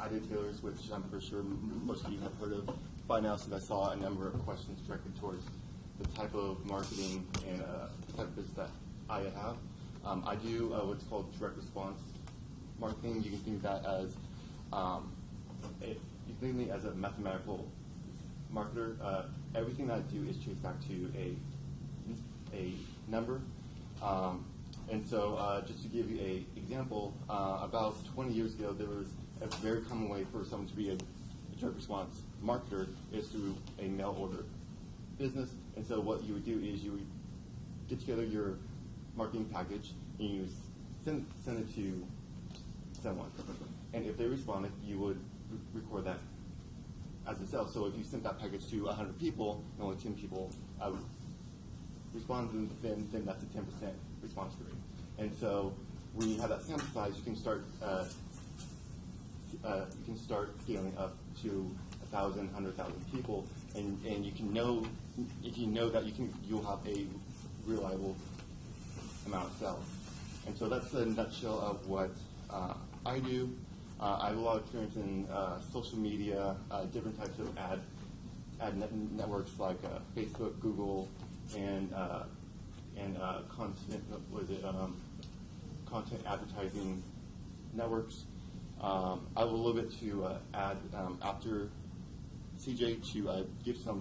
I did tailors, which I'm pretty sure most of you have heard of by now, since I saw a number of questions directed towards the type of marketing and the type of business that I have. I do what's called direct response marketing. You can think of that as you can think of me as a mathematical marketer. Everything that I do is traced back to a number. And so just to give you an example, about 20 years ago, there was a very common way for someone to be a direct response marketer is through a mail order business. And so what you would do is you would get together your marketing package and you send it to someone. And if they responded, you would record that as a sale. So if you sent that package to 100 people and only 10 people responded, then that's a 10% response rate. And so when you have that sample size, you can start scaling up to 1,000, 100,000 people, and you can know that you'll have a reliable amount of sales. And so that's a nutshell of what I do. I have a lot of experience in social media, different types of ad networks like Facebook, Google, and content advertising networks. I have a little bit to add after CJ to give some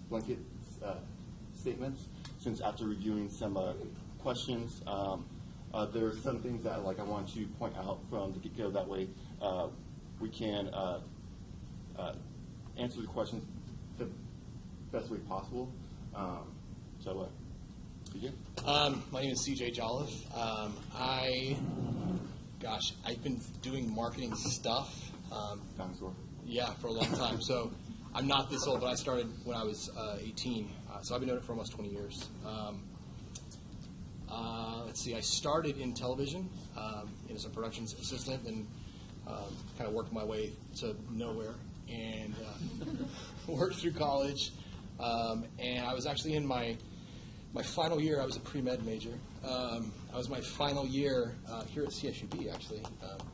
blanket statements, since after reviewing some questions, there are some things that I want to point out from the get-go. That way we can answer the questions the best way possible. So, CJ? My name is CJ Jolliffe. I've been doing marketing stuff. Dinosaur. Yeah, for a long time. So I'm not this old, but I started when I was 18. So I've been doing it for almost 20 years. Let's see, I started in television as a production assistant and kind of worked my way to nowhere and worked through college. And I was actually in my final year. I was a pre-med major. I was my final year here at CSUB, actually,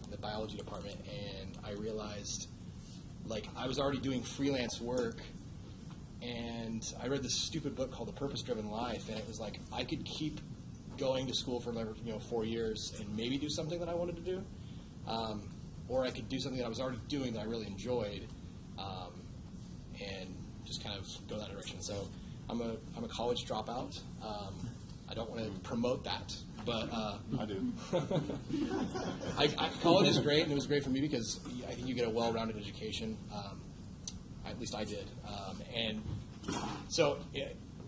in the biology department, and I realized, I was already doing freelance work, and I read this stupid book called The Purpose-Driven Life, and it was like I could keep going to school for 4 years and maybe do something that I wanted to do, or I could do something that I was already doing that I really enjoyed, and just kind of go that direction. So I'm a college dropout. I don't want to promote that, but I do. College is great, and it was great for me because I think you get a well-rounded education. At least I did. And so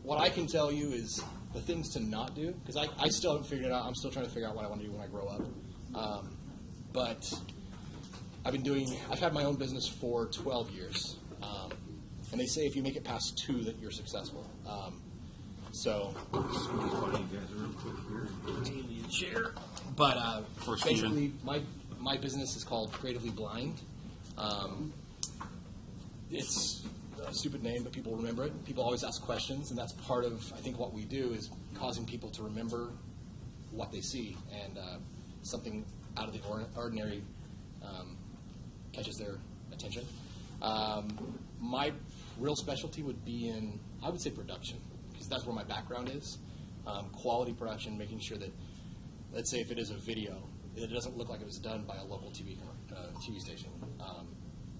what I can tell you is the things to not do, because I still haven't figured it out. I'm still trying to figure out what I want to do when I grow up. But I've had my own business for 12 years. And they say if you make it past 2 that you're successful. But basically, my business is called Creatively Blind. It's a stupid name, but people remember it. People always ask questions, and that's part of, I think, what we do is causing people to remember what they see, and something out of the ordinary catches their attention. My real specialty would be in, I would say, production, because that's where my background is. Quality production, making sure that, let's say if it is a video, it doesn't look like it was done by a local TV station.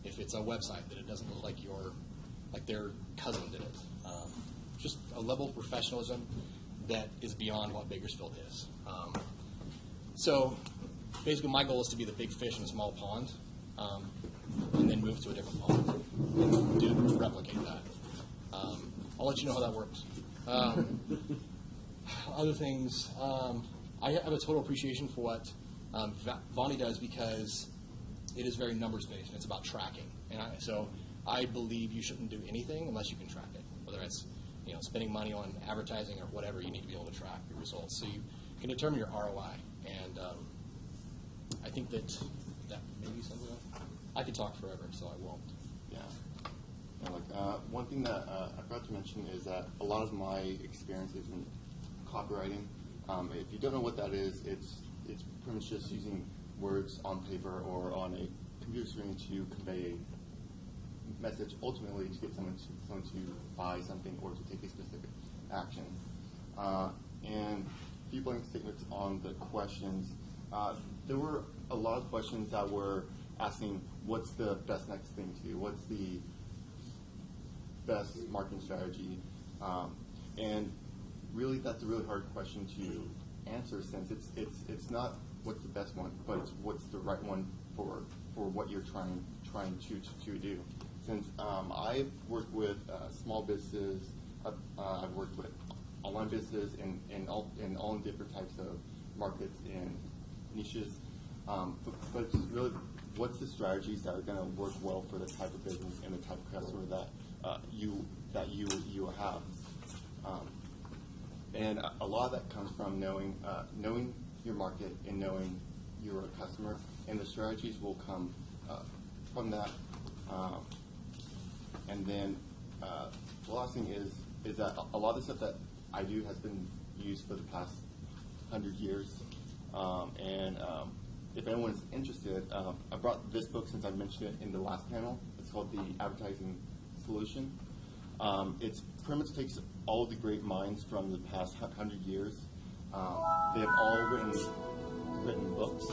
If it's a website, that it doesn't look like their cousin did it. Just a level of professionalism that is beyond what Bakersfield is. So basically my goal is to be the big fish in a small pond, and then move to a different pond and replicate that. I'll let you know how that works. Other things, I have a total appreciation for what Vonnie does, because it is very numbers based and it's about tracking. And so I believe you shouldn't do anything unless you can track it, whether it's spending money on advertising or whatever. You need to be able to track your results so you can determine your ROI. And I think that may be something I could talk forever, so I won't. Yeah. One thing that I forgot to mention is that a lot of my experience is in copywriting. If you don't know what that is, it's pretty much just using words on paper or on a computer screen to convey a message, ultimately to get someone to buy something or to take a specific action. And a few blank statements on the questions. There were a lot of questions that were asking, what's the best next thing to do? What's the best marketing strategy? And really, that's a really hard question to answer, since it's not what's the best one, but it's what's the right one for what you're trying to do. Since I've worked with small businesses, I've worked with online businesses in all different types of markets and niches. But it's really, what's the strategies that are going to work well for the type of business and the type of customer that you have. And a lot of that comes from knowing your market and knowing your customer, and the strategies will come from that. And then the last thing is that a lot of the stuff that I do has been used for the past 100 years. If anyone's interested, I brought this book since I mentioned it in the last panel. It's called The Advertising Solution. It's pretty much takes all the great minds from the past 100 years. They have all written books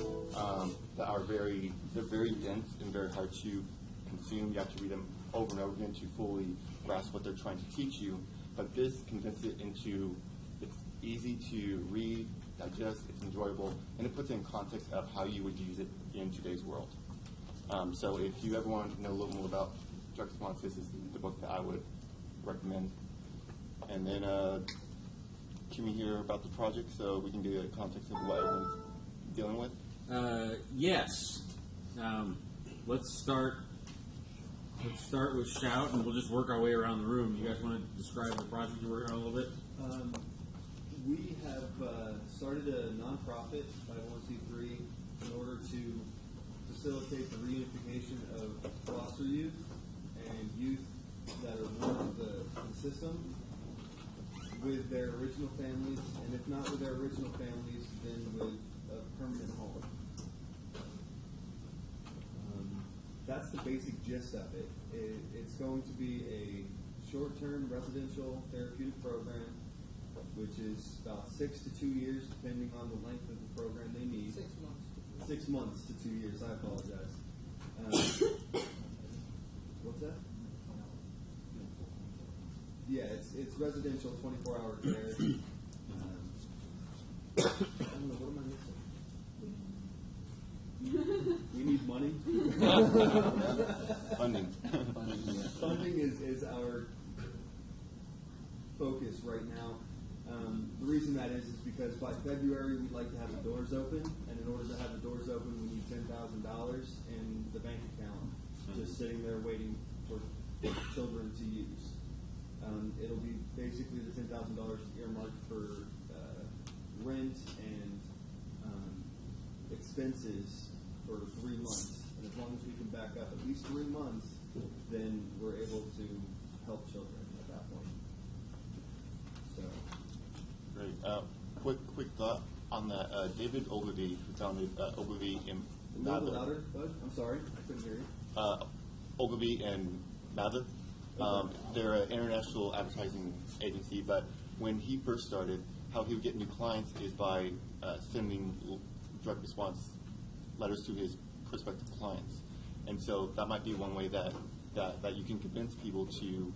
that are very dense and very hard to consume. You have to read them over and over again to fully grasp what they're trying to teach you. But this condenses it into, it's easy to read, digest, it's enjoyable, and it puts it in context of how you would use it in today's world. So if you ever want to know a little more about drug response, this is the book that I would recommend. And then can we hear about the project so we can get a context of what everyone's dealing with? Yes. Let's start with Shout, and we'll just work our way around the room. You guys want to describe the project you're working on a little bit? We have started a nonprofit, 501c3, in order to facilitate the reunification of foster youth and youth that are born of the system with their original families, and if not with their original families, then with a permanent home. That's the basic gist of it. It's going to be a short-term residential therapeutic program, which is about 6 to 2 years, depending on the length of the program they need. 6 months. 6 months to 2 years. I apologize. What's that? Yeah, it's residential, 24-hour care. I don't know, what am I missing? We need money. Funding. Funding is our focus right now. The reason that is because by February we'd like to have the doors open, and in order to have the doors open, we need $10,000 in the bank account, just sitting there waiting for children to use. It'll be basically the $10,000 earmarked for rent and expenses for 3 months. And as long as we can back up at least 3 months, then we're able to help children at that point. So, great. Quick thought on that. David Ogilvy, who founded Ogilvy and a little Mather. louder, bud. I'm sorry, I couldn't hear you. Ogilvy and Mather. They're an international advertising agency, but when he first started, how he would get new clients is by sending drug response letters to his prospective clients. And so that might be one way that you can convince people to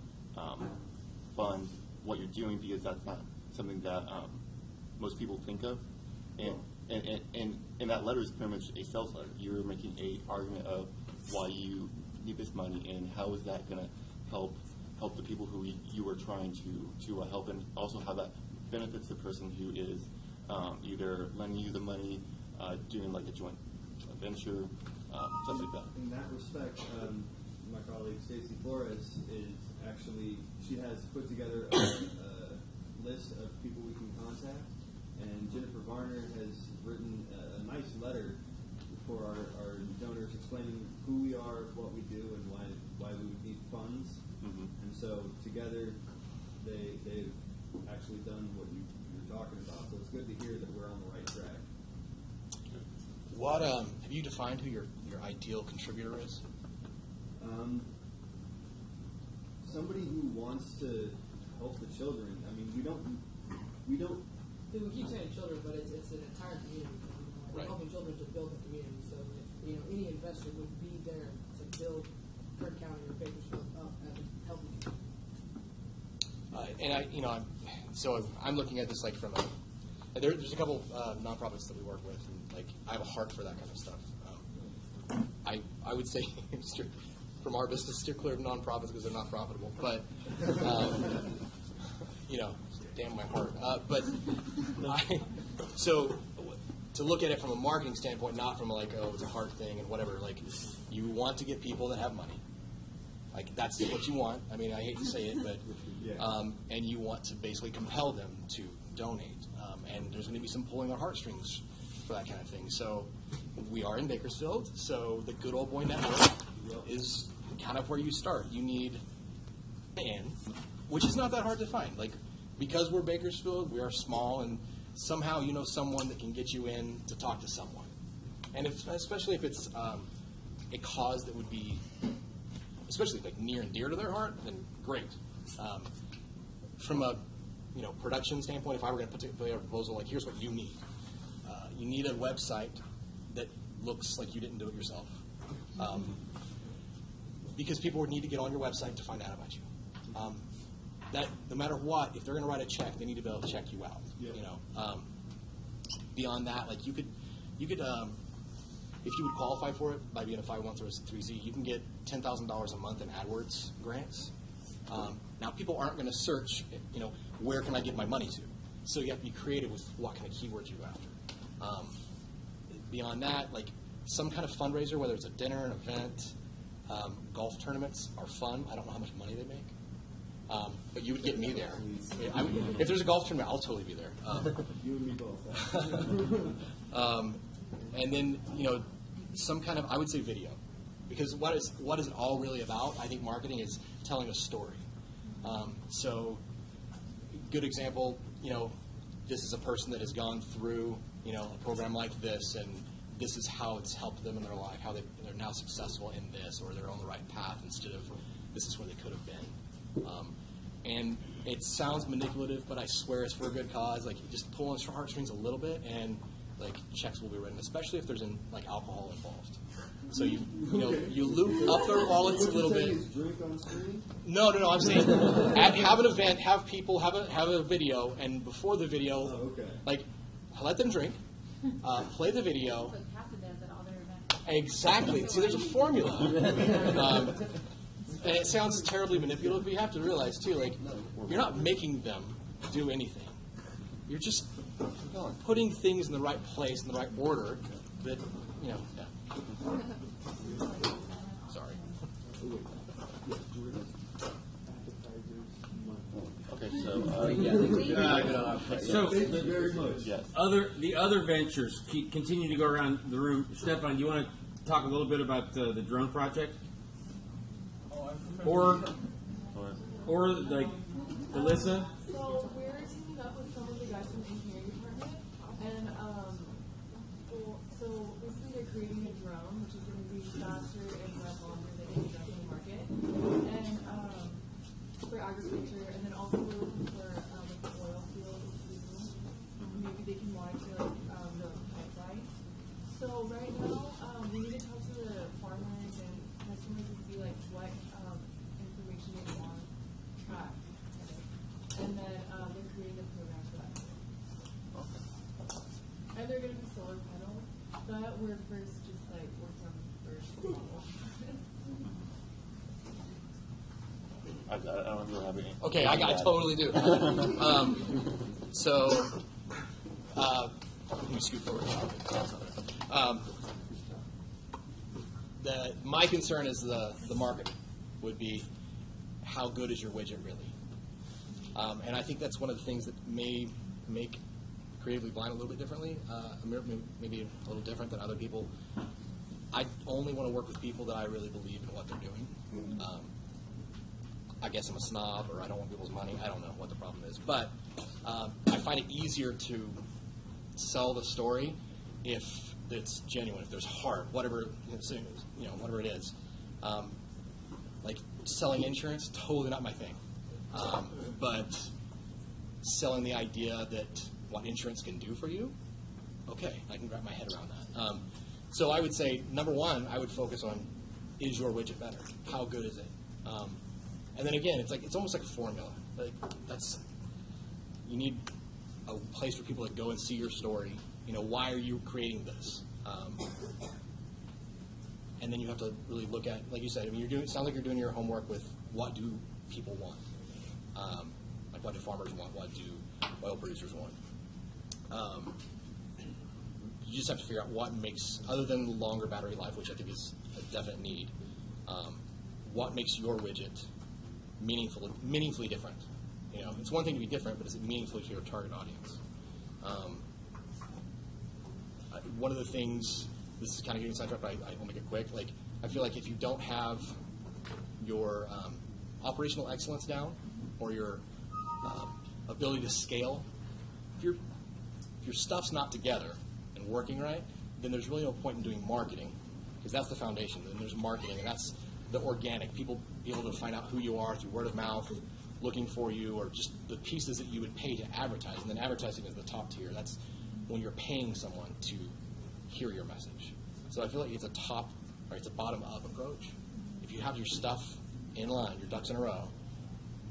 fund what you're doing, because that's not something that most people think of. And that letter is pretty much a sales letter. You're making an argument of why you need this money and how is that going to help the people who you are trying to help, and also how that benefits the person who is either lending you the money, doing like a joint venture, stuff like that. In that respect, my colleague Stacey Flores she has put together a list of people we can contact, and Jennifer Varner has written a nice letter for our donors explaining who we are, what we do, and why we would need funds. Mm-hmm. And so together they've actually done what you're talking about. So it's good to hear that we're on the right track. What have you defined who your ideal contributor is? Somebody who wants to help the children. I mean, we don't. We keep saying children, but it's an entire community. We're Right. helping children to build a community. So, any investor would be there to build Kern County or Bakersfield up as a healthy community. I'm looking at this like from there's a couple nonprofits that we work with, and like I have a heart for that kind of stuff. I would say from our business, steer clear of nonprofits because they're not profitable. But damn my heart. So to look at it from a marketing standpoint, not from like, oh, it's a heart thing and whatever. Like, you want to get people that have money. Like, that's what you want. I mean, I hate to say it, but and you want to basically compel them to donate. And there's going to be some pulling our heartstrings for that kind of thing. So we are in Bakersfield, so the Good Old Boy Network is kind of where you start. You need which is not that hard to find. Like, because we're Bakersfield, we are small, and somehow you know someone that can get you in to talk to someone. And especially if it's a cause that would be, especially like near and dear to their heart, then great. From a production standpoint, if I were going to put together a proposal, like here's what you need. You need a website that looks like you didn't do it yourself. Because people would need to get on your website to find out about you. That no matter what, if they're going to write a check, they need to be able to check you out. Yeah. Beyond that, like you could, if you would qualify for it by being a 501(c)(3), you can get $10,000 a month in AdWords grants. Now, people aren't going to search, where can I get my money to? So you have to be creative with what kind of keywords you go after. Beyond that, like some kind of fundraiser, whether it's a dinner, an event, golf tournaments are fun. I don't know how much money they make. But you would get me there. If there's a golf tournament, I'll totally be there. You and me both. And then, some kind of, I would say video. Because what is it all really about? I think marketing is telling a story. So, good example, this is a person that has gone through, a program like this, and this is how it's helped them in their life, how they're now successful in this, or they're on the right path instead of this is where they could have been. And it sounds manipulative, but I swear it's for a good cause. Like, you just pull on heartstrings a little bit, and like checks will be written, especially if there's like alcohol involved. So you loop up their wallets a little bit. Drink on screen? No. I'm saying have an event, have people have a video, and before the video, like let them drink, play the video. It's like passive dance at all their events. Exactly. See, there's a formula. And it sounds terribly manipulative, but you have to realize, too, like, you're not making them do anything. You're just putting things in the right place, in the right order that, yeah. Sorry. Okay, so Very much. yes. The other ventures continue to go around the room. Stefan, do you want to talk a little bit about the drone project? Or like Alyssa? So we're teaming up with some of the guys from the engineering department, and so basically they're creating a drone which is going to be faster and less longer than any drone in the market, and for agriculture, and then also for like the oil fields too. Maybe they can monitor the pipeline. So right now we need to talk to the farmers and customers and see like what information they want track, and then they're creating a program for that. And they're going to be solar panels, but we're first just like working on the first model. I don't know if you have any. Okay, I totally do. Let me scoot forward. My concern is the marketing would be how good is your widget really? And I think that's one of the things that may make Creatively Blind a little bit differently, maybe a little different than other people. I only want to work with people that I really believe in what they're doing. I guess I'm a snob, or I don't want people's money. I don't know what the problem is. But I find it easier to sell the story if that's genuine, if there's heart, whatever whatever it is. Like selling insurance, totally not my thing. But selling the idea that what insurance can do for you, okay, I can wrap my head around that. So I would say, number one, I would focus on, is your widget better? How good is it? And then again, it's almost like a formula. Like you need a place for people to go and see your story. Why are you creating this? And then you have to really look at, like you said, it sounds like you're doing your homework with what do people want? Like what do farmers want? What do oil producers want? You just have to figure out what makes, other than the longer battery life, which I think is a definite need, what makes your widget meaningfully different? It's one thing to be different, but is it meaningful to your target audience? One of the things, this is kind of getting sidetracked, but I will make it quick. Like, I feel like if you don't have your operational excellence down, or your ability to scale, if your stuff's not together and working right, then there's really no point in doing marketing, because that's the foundation. Then there's marketing, and that's the organic. People be able to find out who you are through word of mouth, looking for you, or just the pieces that you would pay to advertise. And then advertising is the top tier. That's when you're paying someone to hear your message. So I feel like it's a bottom-up approach. If you have your stuff in line, your ducks in a row,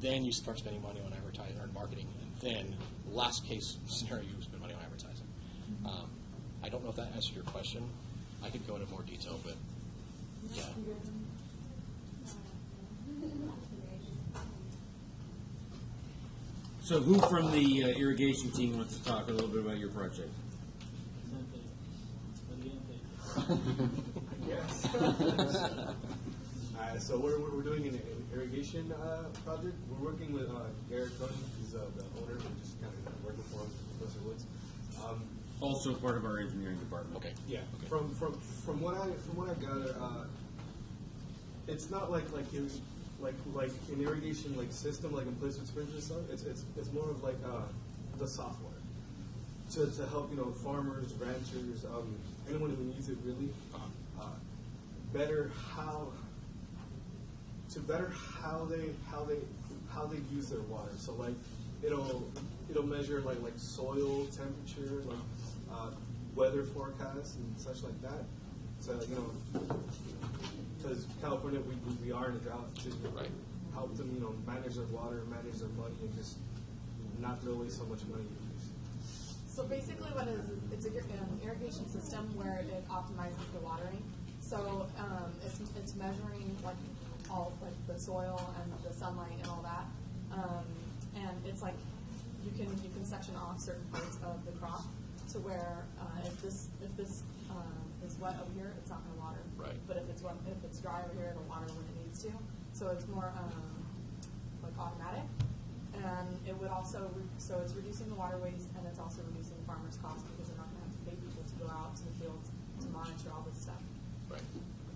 then you start spending money on advertising or marketing, and then last case scenario, you spend money on advertising. I don't know if that answered your question. I could go into more detail, but yeah. So who from the irrigation team wants to talk a little bit about your project? Yes. So we're doing an irrigation project. We're working with Garrett Cohen, who's the owner. We're just kind of working for him, Professor Woods. Also part of our engineering department. Okay. Yeah. Okay. From what I gather, it's not like an irrigation system like in place with sprinklers and stuff. It's more of like the software to help farmers, ranchers, anyone who needs it really better how they use their water. So it'll measure like soil temperature, weather forecasts and such like that. So because California we are in a drought, to help them manage their water, manage their money, and just not throw away so much money. So basically what it is, it's an irrigation system where it optimizes the watering. So it's measuring all the soil and the sunlight and all that. And it's like you can section off certain parts of the crop to where if this is wet over here, it's not going to water. Right. But if it's dry over here, it'll water when it needs to. So it's more automatic. And it would also, so it's reducing the water waste, and it's also reducing the farmer's cost because they're not going to have to pay people to go out to the fields to monitor all this stuff. Right.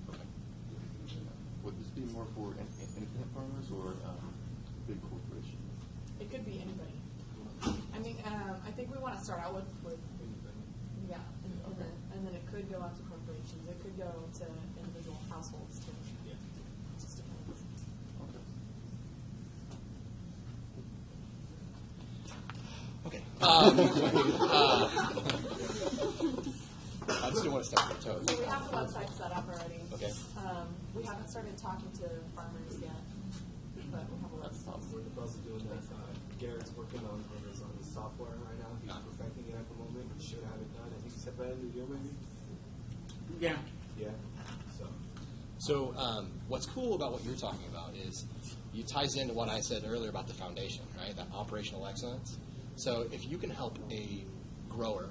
Okay. Would this be more for independent farmers or big corporations? It could be anybody. I mean, I think we want to start out with yeah, and then it could go out to corporations. It could go to individual households too. Yeah. It just depends. Okay. I just didn't want to step on your toes. So we have the website set up already. Okay. We haven't started talking to farmers yet, but we have a website. We're in the process of doing that. Garrett's working on his software right now. He's perfecting it at the moment. He should have it done. I think he said by the end of the year, maybe. Yeah. Yeah. So what's cool about what you're talking about is it ties into what I said earlier about the foundation, right? That operational excellence. So if you can help a grower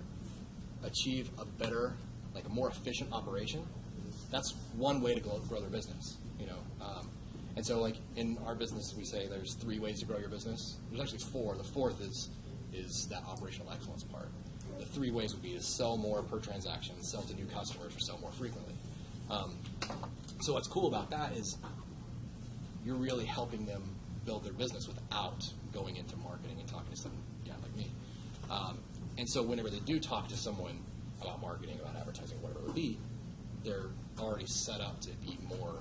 achieve a better, a more efficient operation, that's one way to grow their business, And so in our business, we say there's 3 ways to grow your business. There's actually 4. The 4th is that operational excellence part. The 3 ways would be to sell more per transaction, sell to new customers, or sell more frequently. So what's cool about that is you're really helping them build their business without going into marketing and talking to some guy like me. And so whenever they do talk to someone about marketing, about advertising, whatever it would be, they're already set up to be more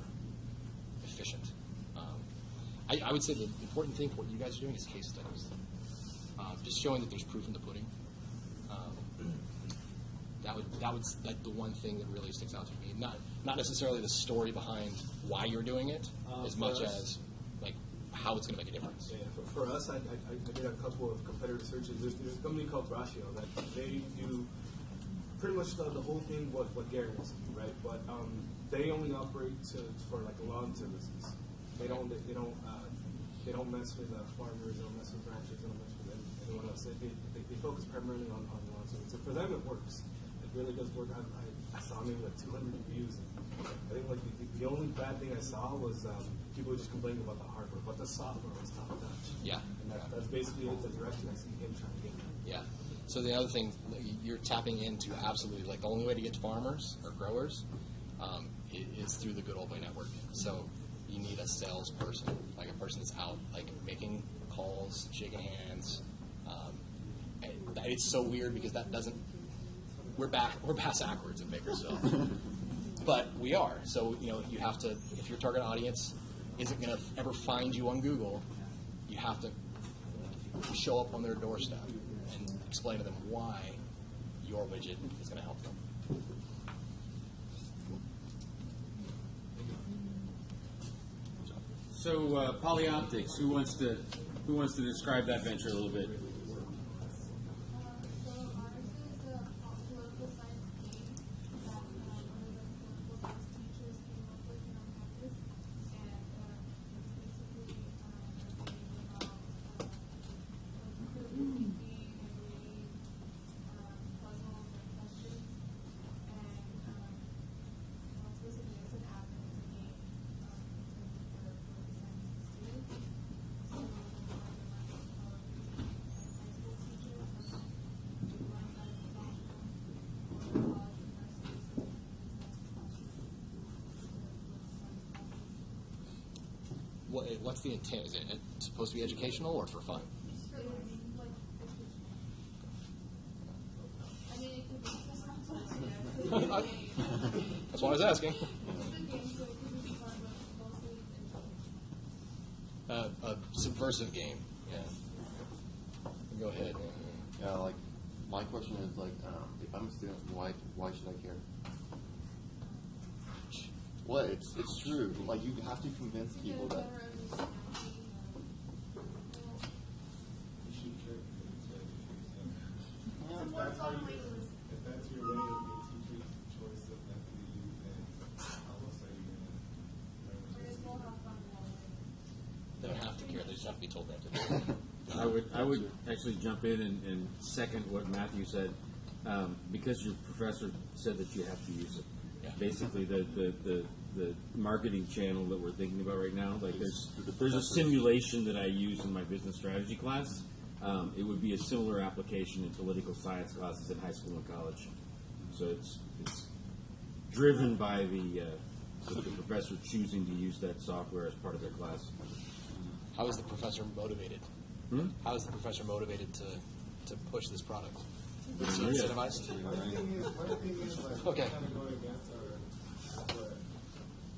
efficient. I would say the important thing for what you guys are doing is case studies. Just showing that there's proof in the pudding. That would like the one thing that really sticks out to me. Not necessarily the story behind why you're doing it, as much as like how it's going to make a difference. Yeah, for us, I did a couple of competitor searches. There's a company called Ratio that they do pretty much the whole thing what Gary wants to do, right? But they only operate for like lawn services. They don't mess with farmers. They don't mess with ranchers. They don't mess with anyone else. They focus primarily on lawn services. For them, it works. It really does work. I saw maybe like 200 reviews. I think like the only bad thing I saw was people were just complaining about the hardware, but the software was top notch. Yeah. And that's basically the direction I see him trying to get. Yeah. So the other thing, you're tapping into absolutely, like the only way to get to farmers or growers is through the good old boy network. So you need a salesperson, like a person that's out, like making calls, shaking hands. And it's so weird because that doesn't. We're bass backwards in Bakersfield, but we are. So you have to. If your target audience isn't going to ever find you on Google, you have to show up on their doorstep and explain to them why your widget is going to help them. So Polyoptics, who wants to describe that venture a little bit? So ours is a political science game that one of the political science teachers came up with on campus, and it's basically a game about critical thinking and reading puzzles and questions, and well, it's basically it's an app and it's a game for political science students. So What's the intent? Is it supposed to be educational or for fun? I mean, it could be just not That's what I was asking. A subversive game. Yeah. Go ahead. Yeah, like my question is like, if I'm a student, why should I care? What? It's true. Like you have to convince people that. If that's your way of getting teachers choice of method to use, then I will say you're going to They don't have to care. They just have to be told they have to. I would actually jump in and second what Matthew said, because your professor said that you have to use it. Yeah. Basically, the marketing channel that we're thinking about right now, like there's a simulation that I use in my business strategy class. It would be a similar application in political science classes in high school and college. So it's driven by the professor choosing to use that software as part of their class. How is the professor motivated? How is the professor motivated to push this product? Is he incentivized? One thing is like Okay. kind of going against but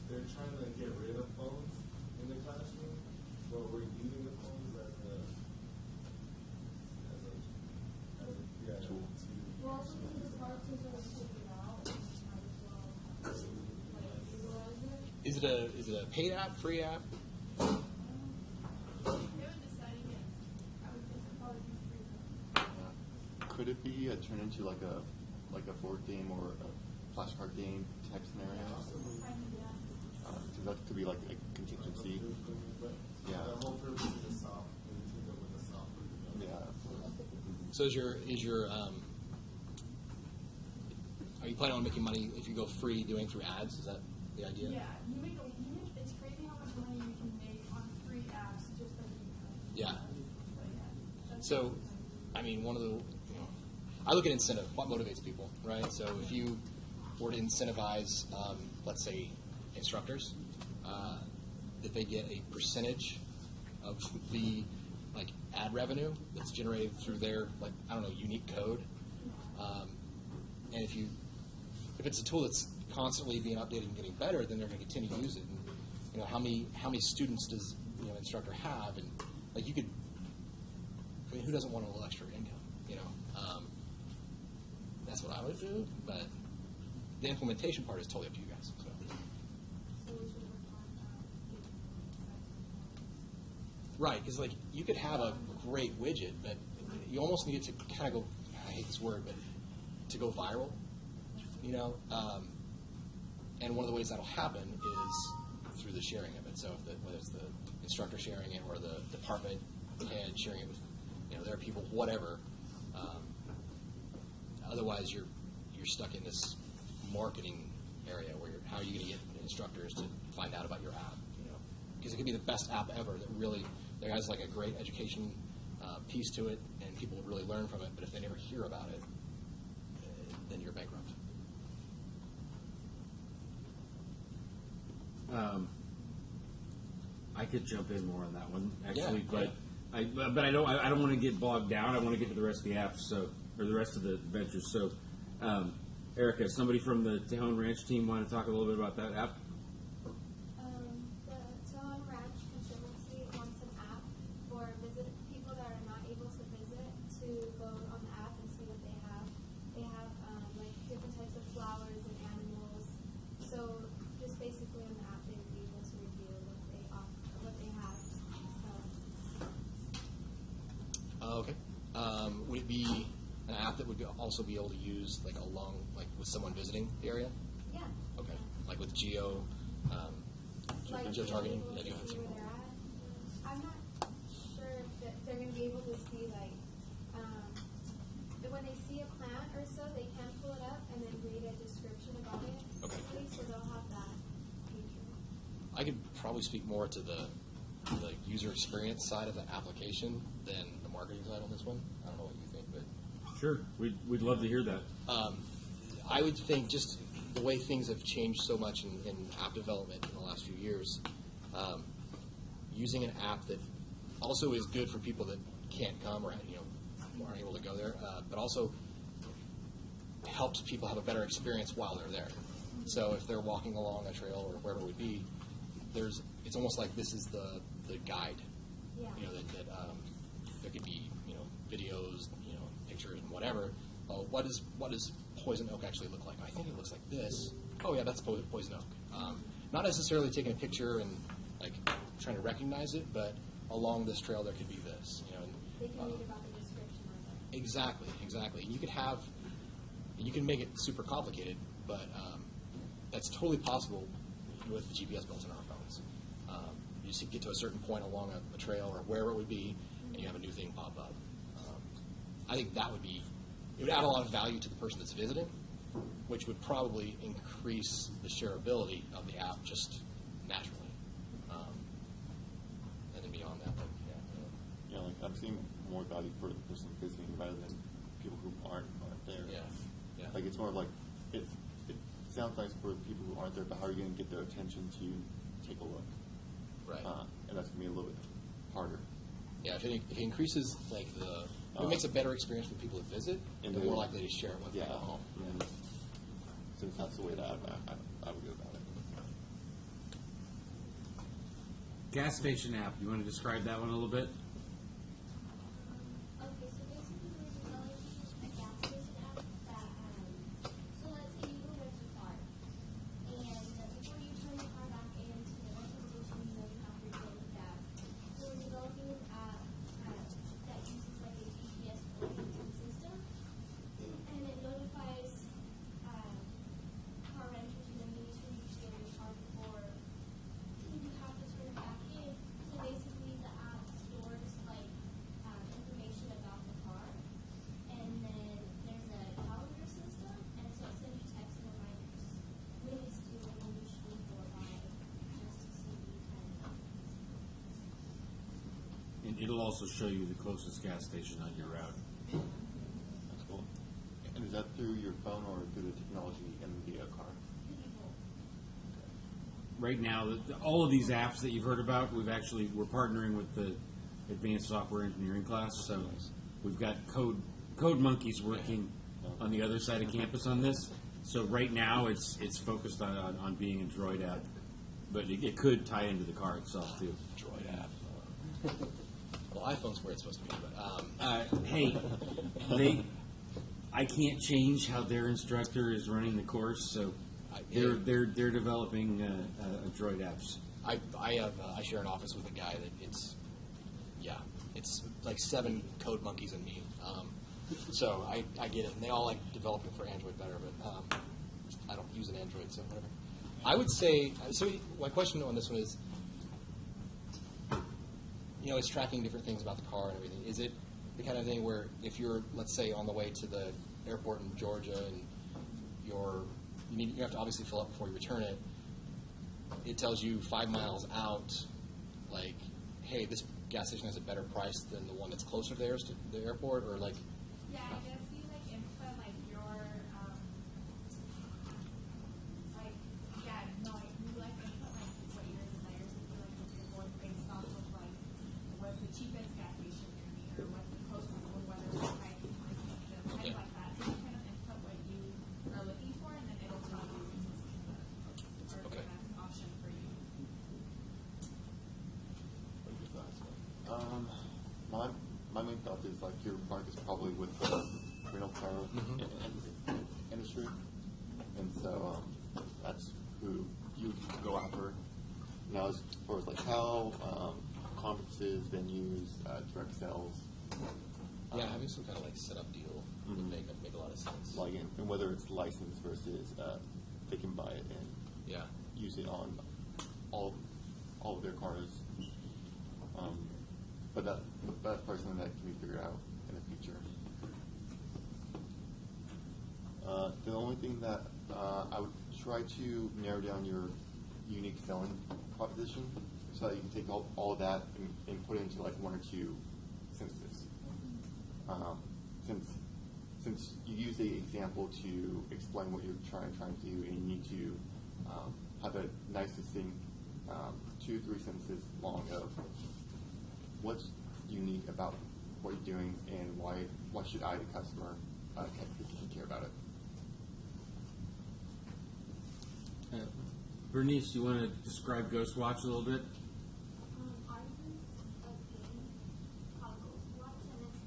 they're trying to get rid of phones in the classroom, but we're using the phones as a tool. Well, also because it's hard to sort of figure out, and might as well utilize it. Is it a paid app, free app? They haven't decided yet. I would think it'd probably be free though. Could it be turned into like a board game or a flashcard game type scenario? Kind of, yeah. So that could be like a contingency. Yeah. The whole purpose is soft. We teamed up with the software. Yeah. So is your are you planning on making money if you go free doing through ads? Is that the idea? Yeah, it's crazy how much money you can make on free apps just by doing that. Yeah. But yeah. So, I mean, one of the, I look at incentive, what motivates people, right? So if you were to incentivize, let's say, instructors, that they get a percentage of the, like, ad revenue that's generated through their, like, I don't know, unique code, And if it's a tool that's constantly being updated and getting better, then they're going to continue to use it. And, you know, how many students does an instructor have? And like who doesn't want a little extra income? You know, that's what I would do. But the implementation part is totally up to you guys. So. So we should work on Right, because like you could have a great widget, but you almost need it to kind of go. I hate this word, but to go viral. You know, and one of the ways that'll happen is through the sharing of it. So whether it's the instructor sharing it or the department head sharing it with, you know, their people, whatever. Otherwise, you're stuck in this marketing area where how are you going to get instructors to find out about your app? You know, because it could be the best app ever that really there has like a great education piece to it, and people will really learn from it. But if they never hear about it, then you're bankrupt. I could jump in more on that one actually, Yeah, but I don't want to get bogged down. I want to get to the rest of the apps, or the rest of the ventures. So, Erica, somebody from the Tejon Ranch team want to talk a little bit about that app? The Tejon Ranch Conservancy wants an app for people that are not able to visit to go on the app and see what they have. They have like different types of flowers and animals. So just basically on the app, they would be able to review what they have. So Okay. Would it be an app that would also be able to use like with someone visiting the area? yeah. Okay. Like with geo targeting? Able Yeah, to go ahead. see where they're at. I'm not sure if they're going to be able to see like when they see a plant or so, they can pull it up and then read a description about it. Okay. So they'll have that feature. I could probably speak more to the user experience side of the application than the marketing side on this one. I don't know what you think, but Sure, we'd love to hear that. I would think just the way things have changed so much in app development in the last few years, using an app that also is good for people that can't come or aren't able to go there, but also helps people have a better experience while they're there. So if they're walking along a trail or wherever it would be, it's almost like this is the guide. Yeah. You know that there could be videos, pictures and whatever. What does poison oak actually look like? I think it looks like this. Oh yeah, that's poison oak. Not necessarily taking a picture and like trying to recognize it, but along this trail there could be this. They can read about the description of it. Exactly. You can make it super complicated, but that's totally possible with the GPS built in our phones. You just get to a certain point along a trail or wherever it would be, and you have a new thing pop up. I think it would add a lot of value to the person that's visiting, which would probably increase the shareability of the app just naturally. And then beyond that, Yeah, like I'm seeing more value for the person visiting rather than people who aren't there. yeah. Like it's more like it sounds nice for the people who aren't there, but how are you going to get their attention to take a look? Right. And that's going to be a little bit harder. Yeah, if it increases if it makes a better experience for people that visit, And they're then- more likely to share it when they Yeah. go home. And since that's the way that I would go about it. Gas station app. You want to describe that one a little bit? Okay, so basically we're developing a gas station app that, so let's say you go rent a car, and before you turn the car back into the rental station, you have to fill the gas. So we're developing an app that uses like a GPS oriented system, and it notifies car renters when you need to refill your car before you have to turn it back in. So basically the app stores like information about the car, and then there's a calendar system, and so it sends you texts and reminders when it's due and when you should leave or by, just to see kind of. And it'll also show you the closest gas station on your route. That's cool. And is that through your phone or through the technology in the car? Right now, all of these apps that you've heard about, we're partnering with the advanced software engineering class. So we've got code monkeys working on the other side of campus on this. So right now it's focused on being a Droid app, but it could tie into the car itself too. Droid app. Well, iPhone's where it's supposed to be, but Hey, I can't change how their instructor is running the course, so they're developing Droid apps. I share an office with a guy that it's like 7 code monkeys and me. So I get it, and they all like developing for Android better, but I don't use an Android, so whatever. I would say, so my question on this one is, it's tracking different things about the car and everything. Is it the kind of thing where if you're, let's say, on the way to the airport in Georgia and you have to obviously fill up before you return it, it tells you 5 miles out, like, hey, this gas station has a better price than the one that's closer to the airport, or like. Yeah, I guess you input your input what your desires would be if you're going based off of what's the cheapest gas station near me or what's the closest one, whether it's high kind of like that. So you kind of input what you are looking for, and then it'll tell you the best option for you. My main thought is your market is probably with the rental car industry, and so that's who you go after. Now, as far as how conferences, venues, direct sales, Having some kind of set up deal would make a lot of sense. and whether it's licensed versus they can buy it and use it on all of their cars. But that's probably something that can be figured out in the future. The only thing that I would try to narrow down your unique selling proposition so that you can take all of that and put it into 1 or 2 sentences. Since you use the example to explain what you're trying to do, and you need to have a nice succinct 2 or 3 sentences long of what's unique about what you're doing and why should I, the customer, care about it. Bernice, you want to describe Ghost Watch a little bit? I use a game called Ghost Watch, and it's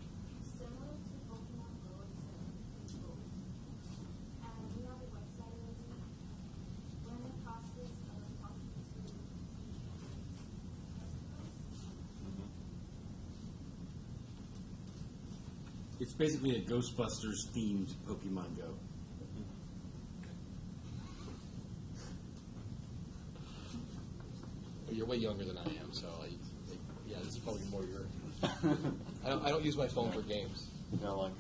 similar to Pokemon Go, except it's Ghost. And we have a website already. We're in the process of talking to It's basically a Ghostbusters themed Pokemon Go. You're way younger than I am, so this is probably more your. I don't use my phone for games. I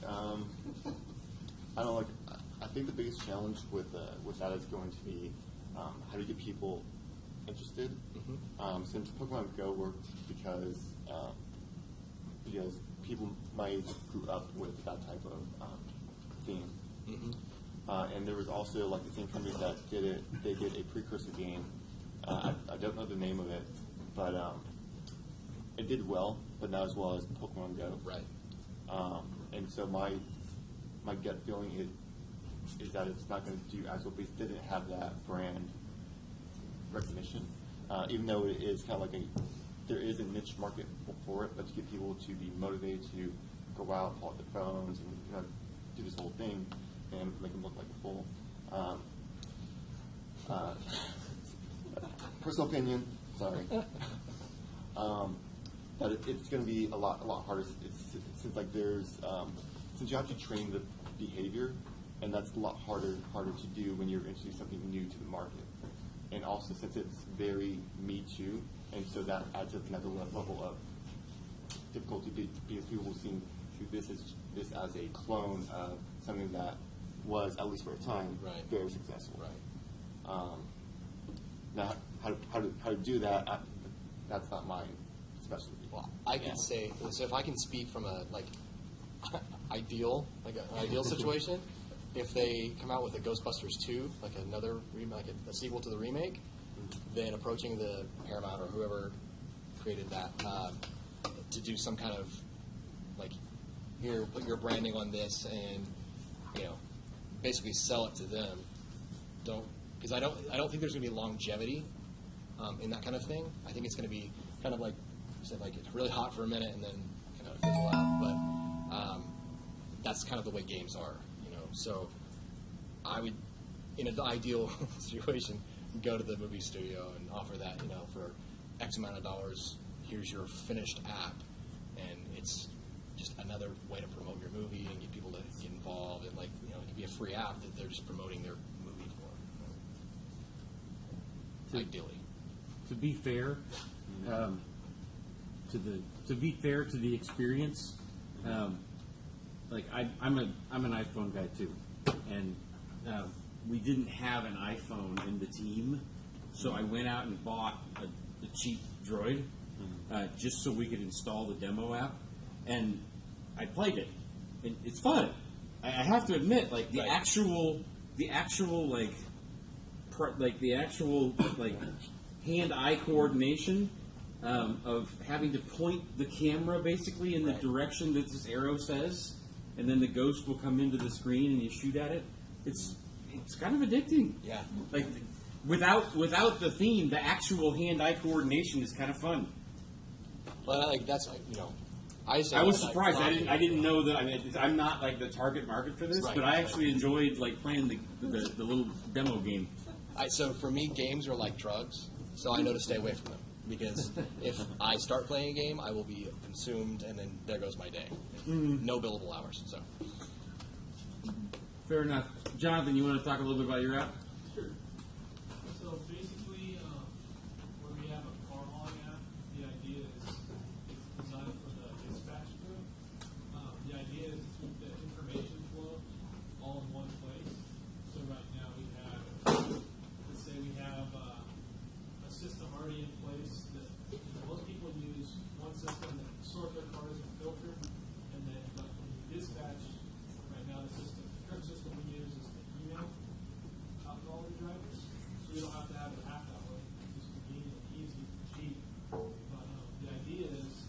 think the biggest challenge with that is going to be how do you get people interested. Since Pokemon Go worked because people might grew up with that type of theme. And there was also the same company that did it. They did a precursor game. I don't know the name of it, but it did well, but not as well as Pokemon Go. Right. And so my gut feeling is that it's not going to do as well because it didn't have that brand recognition. Even though it is kind of there is a niche market for it, but to get people to be motivated to go out, pull out their phones, and do this whole thing and make them look like a fool. Personal opinion, sorry. But it's going to be a lot harder. Since since you have to train the behavior, and that's a lot harder to do when you're introducing something new to the market. And also since it's very Me Too, and so that adds up another level of difficulty because people will see this as a clone of something that was, at least for a time, very successful. Right. Now, how to do that? That's not my specialty. Well, I can say so. If I can speak from a an ideal situation, if they come out with a Ghostbusters 2, a sequel to the remake, then approaching the Paramount or whoever created that to do some kind of here, put your branding on this, and basically sell it to them. Because I don't think there's going to be longevity in that kind of thing. I think it's going to be kind of like you said, like it's really hot for a minute and then kind of fizzle out. But that's kind of the way games are, So I would, in an ideal situation, go to the movie studio and offer that, for X amount of dollars. Here's your finished app, and it's just another way to promote your movie and get people to get involved. And it could be a free app that they're just promoting their movie for. Ideally, To be fair, to be fair to the experience, I'm an iPhone guy too, and we didn't have an iPhone in the team, so I went out and bought a cheap Droid just so we could install the demo app, and I played it, and it's fun. I have to admit, the actual hand-eye coordination of having to point the camera basically in the direction that this arrow says, and then the ghost will come into the screen and you shoot at it. It's kind of addicting. Yeah. Without the theme, the actual hand-eye coordination is kind of fun. But that's I was surprised. I didn't know that. I'm not the target market for this, Right. but I actually enjoyed playing the little demo game. So for me, games are like drugs, so I know to stay away from them. Because if I start playing a game, I will be consumed, and then there goes my day. No billable hours. So Fair enough. Jonathan, you want to talk a little bit about your app? Sure. So basically, when we have a car hauling app, the idea is it's designed for the dispatch group. The idea is to keep the information flow all in one place. So right now we have, let's say we have a system already in place that most people use one system that sort their cars and filter, and then when you dispatch, right now the current system we use is the email out to all the drivers, so you don't have to have it app that way. It's just convenient, easy, cheap. But the idea is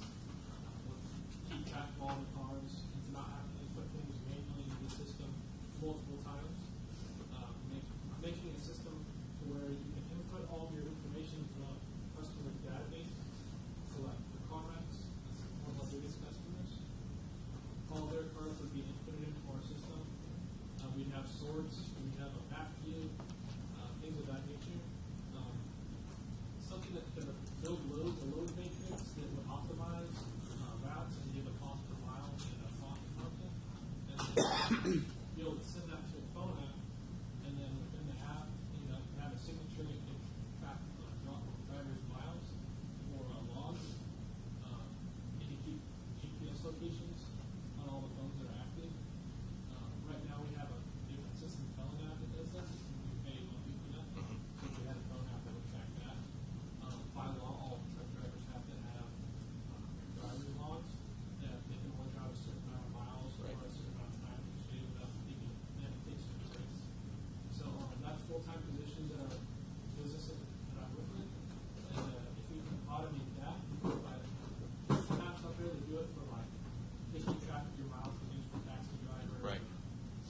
we'll keep track of all the cars and to not have to input things manually into the system multiple times. Making a system where you can input all of your information from customer database. So like the CarMax, that's one of our biggest customers. All their cars would be inputted into our system. We'd have sorts, we'd have a map view, things of that nature. Something that could build a load matrix that would optimize routes and give a cost per mile and a cost content. And be able to send that to a phone app, and then within the app, you have a signature that can track driver's miles or logs. You can keep GPS locations on all the phones that are active. Right now we have a different system phone app that does that. You pay monthly for that. So if we had a phone app that would track that. By law, all truck drivers have to have driver's logs that they can only drive a certain amount of miles or a certain amount of time each day without taking medication breaks. So that's full-time positions that are businesses that I work with. And if we can automate that, apps up there to do it for taking track of your miles produced for taxi driver. Right.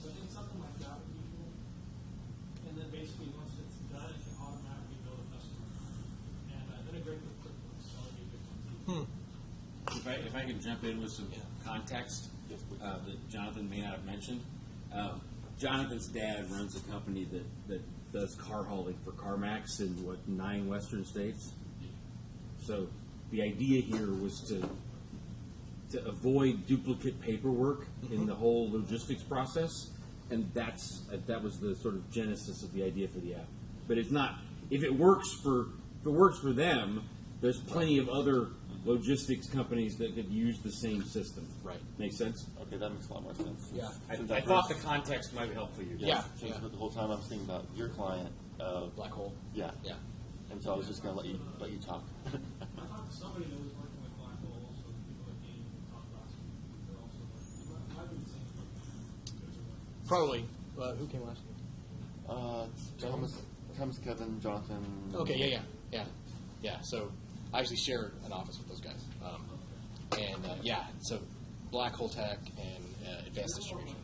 So I think something like that would be cool. And then basically once it's done, it can automatically bill the customer. And integrate with QuickBooks. So that'd be a good thing. If I can jump in with some context that Jonathan may not have mentioned. Jonathan's dad runs a company that does car hauling for CarMax in 9 western states. So the idea here was to avoid duplicate paperwork in the whole logistics process, and that was the sort of genesis of the idea for the app. But it's not. If it works for them, there's plenty of other logistics companies that could use the same system. Right. Make sense? Okay, that makes a lot more sense. Yeah. I thought the context might be helpful for you. Yeah. Since the whole time I was thinking about your client. Black hole. Yeah. Yeah. And so I was just going to let you talk. I talked to somebody that was working with Black Hole, also people that came and talked about some. They're also might be the same company. Probably. Who came last? Thomas, Kevin, Jonathan. Okay. Yeah. So I actually share an office with those guys. So Black Hole Tech and Advanced Distribution.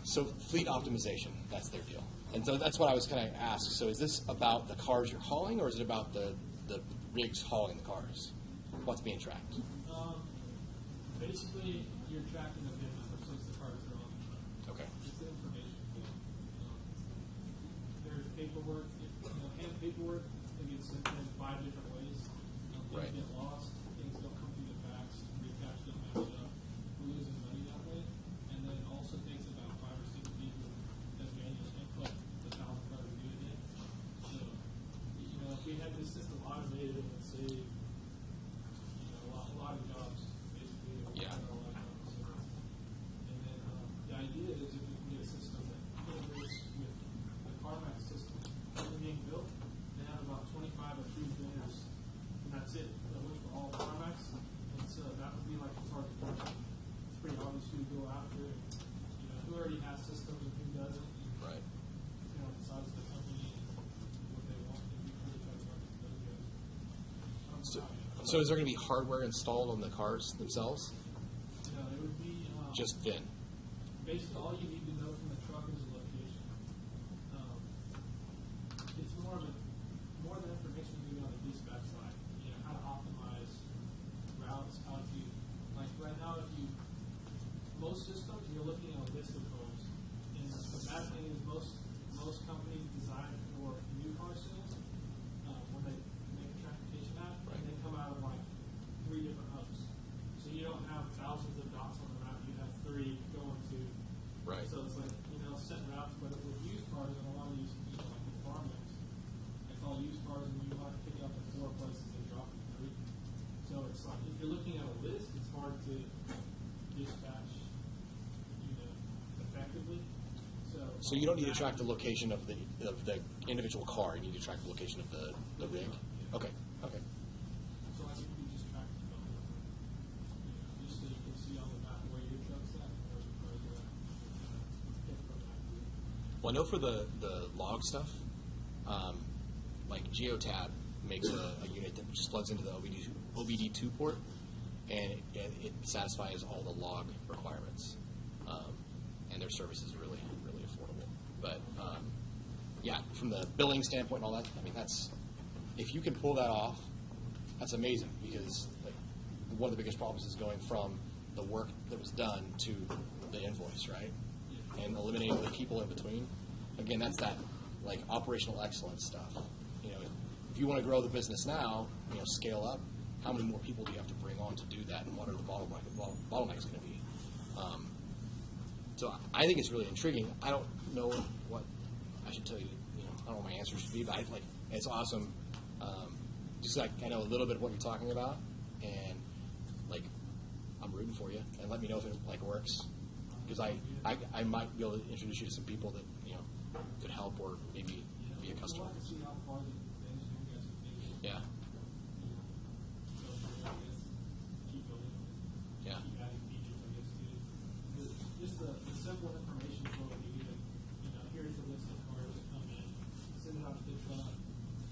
So fleet optimization, that's their deal. And so that's what I was kind of asked. So is this about the cars you're hauling, or is it about the rigs hauling the cars? What's being tracked? Basically, you're tracking the VIN number since the cars are on the truck. Okay. It's the information field. There's paperwork, hand paperwork that gets sent in 5 different ways. Things Right. get lost, things don't come through the fax, recaps don't match up. We're losing money that way. And then it also takes about 5 or 6 people as manual input, the 1,000 cars are doing it. So, if we had this system automated, it would save a lot of jobs, basically. Yeah. And then the idea is if we can get a system that integrates with the CarMax system that are being built, they have about 25 approved vendors, and that's it. That works for all CarMax, and so that would be like a target market. It's pretty obvious who to go after, and, who already has systems and who doesn't. Right. The size of the company and what they want, and we really try to market to those guys. So is there going to be hardware installed on the cars themselves? It would be Just VIN? basically all you need to know from the truck is the location. It's more than information you need on the dispatch side. How to optimize routes, how to right now most systems you're looking at a list of homes. And the bad thing is most companies design for new car sales when they make a transportation app, and they come out of 3 different hubs. So you don't have thousands of dots on the map, you have 3 going to. Right. So it's set routes, but with used cars and a lot of these, like the farm mix, it's all used cars and you want to pick up at 4 places and drop at 3. So it's like, if you're looking at a list, it's hard to dispatch, effectively. So you don't need to track the location of the individual car. You need to track the location of the rig. Okay. Okay. So I think we just track the phone number, just so you can see on the map where your truck's at and where the cars are at. Get from that route. Well, I know for the log stuff, like Geotab makes a unit that just plugs into the OBD2 port, and it satisfies all the log requirements. And their service is really, really affordable. But yeah, from the billing standpoint and all that, that's if you can pull that off, that's amazing, because one of the biggest problems is going from the work that was done to the invoice, right? And eliminating the people in between. Again, that's that operational excellence stuff. If you want to grow the business now, scale up. How many more people do you have to bring on to do that, and what are the bottlenecks going to be? So I think it's really intriguing. I don't know what I should tell you. I don't know what my answer should be, but it's awesome. Just I know a little bit of what you're talking about, and I'm rooting for you. And let me know if it works, because I might be able to introduce you to some people that could help, or maybe be a customer. Yeah. Yeah. Just the simple information flow that you get. Here's the list of cars that come in, send it out to the truck,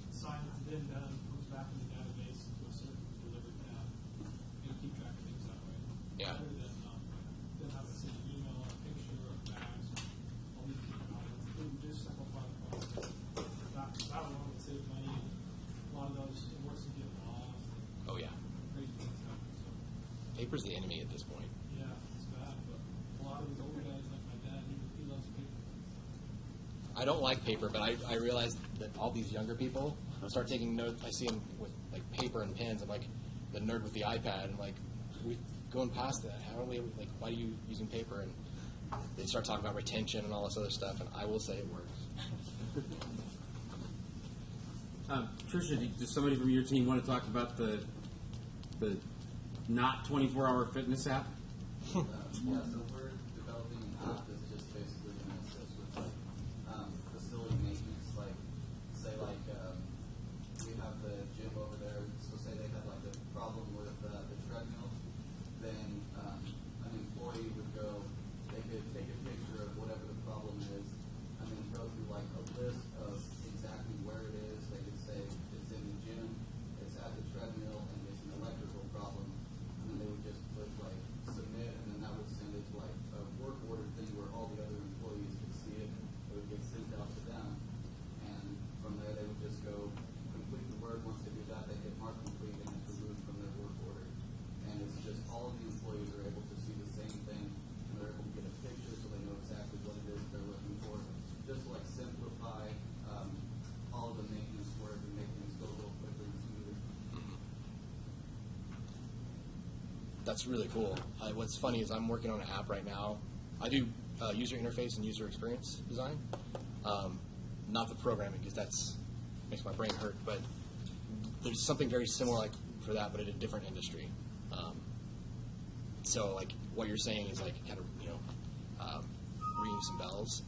sign it's been done, comes back in the database to a certain delivered tab. Keep track of things that way. Yeah. Rather than have to send an email or a picture or bags, all these different items. It would just simplify the process. That alone would save money. A lot of those works to get lost. Oh yeah. Crazy things happen. So. Paper's the enemy at this point. Yeah, it's bad, but a lot of these older guys, like my dad, he loves paper. I don't like paper, but I realize that all these younger people start taking notes. I see them with paper and pens. I'm like the nerd with the iPad, and we going past that. How are we why are you using paper? And they start talking about retention and all this other stuff, and I will say it works. Tricia, does somebody from your team want to talk about the not 24-hour fitness app? Yeah, so we're developing an app that's just basically going to assist with facility maintenance. Say we have the gym over there. So say they had a problem with the treadmill, then an employee would go. They could take a picture of whatever the problem is, and then go through a list of exactly where it is. They could say it's in the gym, it's at the treadmill, and it's an electrical problem. And then they would just click submit, and then that would send it to a work order thing That's really cool. What's funny is I'm working on an app right now. I do user interface and user experience design, not the programming because that's makes my brain hurt. But there's something very similar like for that, but in a different industry. So like what you're saying is like kind of ringing some bells.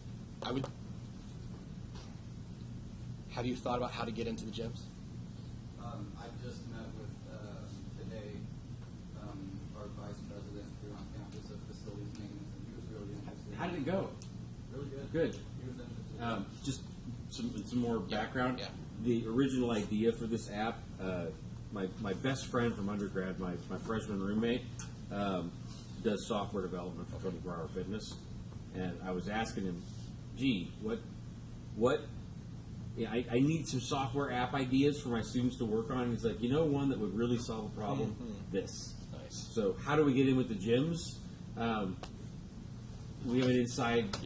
Have you thought about how to get into the gyms? I just met with today our vice president here on campus of facilities maintenance, and he was really interested. How did it go? Really good. Good. He was interested. Just some more background. Yeah. The original idea for this app, my best friend from undergrad, my freshman roommate, does software development for 24 Hour Fitness, and I was asking him, "Gee, what? Yeah, I need some software app ideas for my students to work on." And he's like, one that would really solve a problem? This. Nice. So how do we get in with the gyms? We have an inside